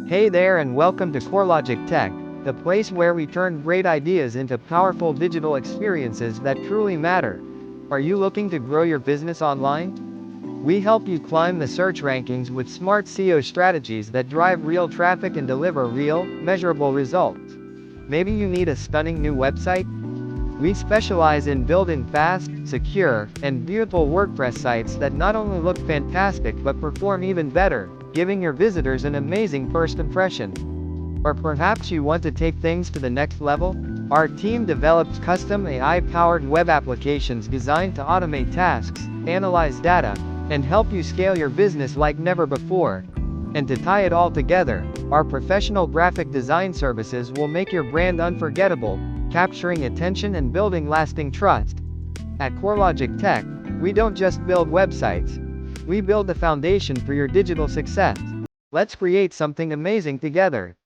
Hey there and welcome to CoreLogic Tech, the place where we turn great ideas into powerful digital experiences that truly matter. Are you looking to grow your business online? We help you climb the search rankings with smart SEO strategies that drive real traffic and deliver real, measurable results. Maybe you need a stunning new website? We specialize in building fast, secure, and beautiful WordPress sites that not only look fantastic but perform even better, giving your visitors an amazing first impression. Or perhaps you want to take things to the next level? Our team develops custom AI-powered web applications designed to automate tasks, analyze data, and help you scale your business like never before. And to tie it all together, our professional graphic design services will make your brand unforgettable, capturing attention and building lasting trust. At CoreLogic Tech, we don't just build websites. We build the foundation for your digital success. Let's create something amazing together.